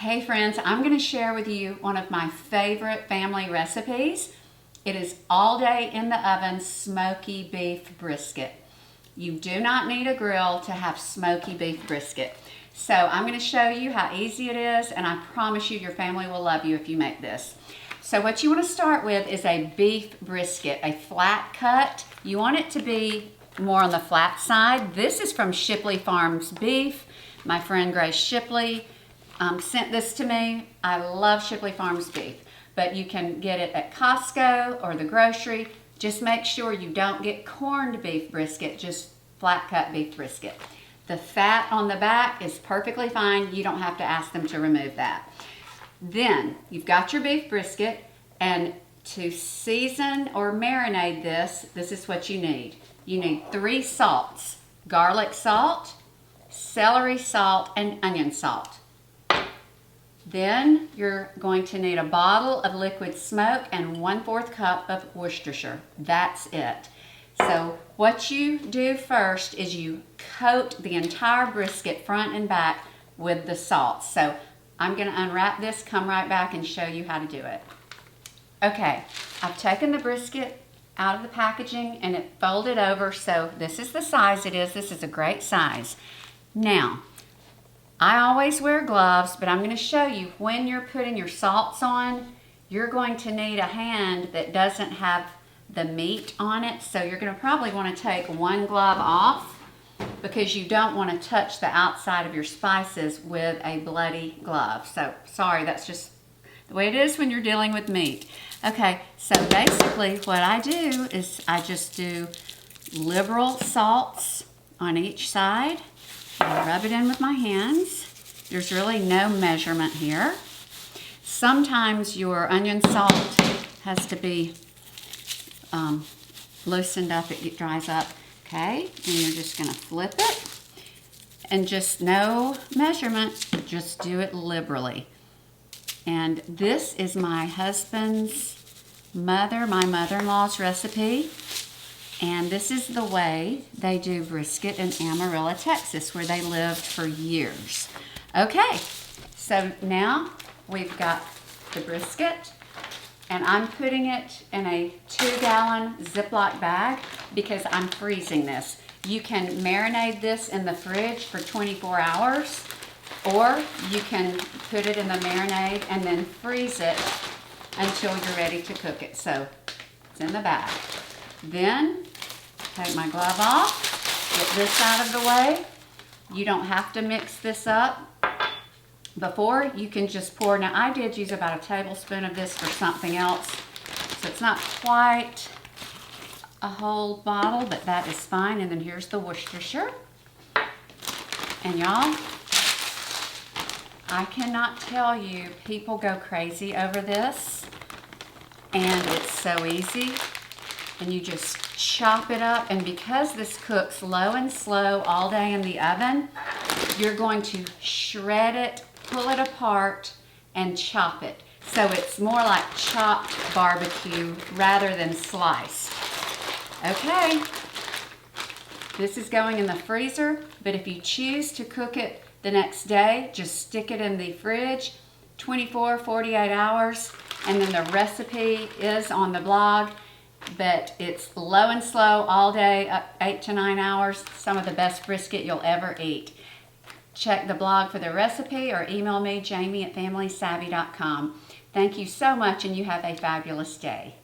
Hey friends, I'm going to share with you one of my favorite family recipes. It is all day in the oven smoky beef brisket. You do not need a grill to have smoky beef brisket. So I'm going to show you how easy it is, and I promise you your family will love you if you make this. So what you want to start with is a beef brisket, a flat cut. You want it to be more on the flat side. This is from Shipley Farms Beef. My friend Grace Shipley sent this to me. I love Shipley Farms beef, but you can get it at Costco or the grocery. Just make sure you don't get corned beef brisket, just flat cut beef brisket. The fat on the back is perfectly fine. You don't have to ask them to remove that. Then you've got your beef brisket, and to season or marinate this is what you need. You need 3 salts: garlic salt, celery salt, and onion salt. Then you're going to need a bottle of liquid smoke and 1/4 cup of Worcestershire. That's it. So what you do first is you coat the entire brisket front and back with the salt. So I'm going to unwrap this, come right back and show you how to do it. Okay, I've taken the brisket out of the packaging and it folded over, so this is the size it is. This is a great size. Now, I always wear gloves, but I'm going to show you when you're putting your salts on, you're going to need a hand that doesn't have the meat on it. So you're going to probably want to take one glove off because you don't want to touch the outside of your spices with a bloody glove. So sorry, that's just the way it is when you're dealing with meat. Okay, so basically what I do is I just do liberal salts on each side. I rub it in with my hands. There's really no measurement here. Sometimes your onion salt has to be loosened up, it dries up. Okay, and you're just going to flip it. And just no measurement, just do it liberally. And this is my husband's my mother-in-law's recipe. And this is the way they do brisket in Amarillo, Texas, where they lived for years. Okay, so now we've got the brisket, and I'm putting it in a 2-gallon Ziploc bag because I'm freezing this. You can marinate this in the fridge for 24 hours, or you can put it in the marinade and then freeze it until you're ready to cook it. So it's in the bag. Then take my glove off, get this out of the way. You don't have to mix this up. Before, you can just pour. Now I did use about a tablespoon of this for something else, so it's not quite a whole bottle, but that is fine. And then here's the Worcestershire. And y'all, I cannot tell you, people go crazy over this, and it's so easy. And you just chop it up, and because this cooks low and slow all day in the oven, you're going to shred it, pull it apart, and chop it. So it's more like chopped barbecue rather than sliced. Okay, this is going in the freezer, but if you choose to cook it the next day, just stick it in the fridge 24, 48 hours, and then the recipe is on the blog. But it's low and slow all day, up 8 to 9 hours. Some of the best brisket you'll ever eat. Check the blog for the recipe or email me, jamie@familysavvy.com. Thank you so much, and you have a fabulous day.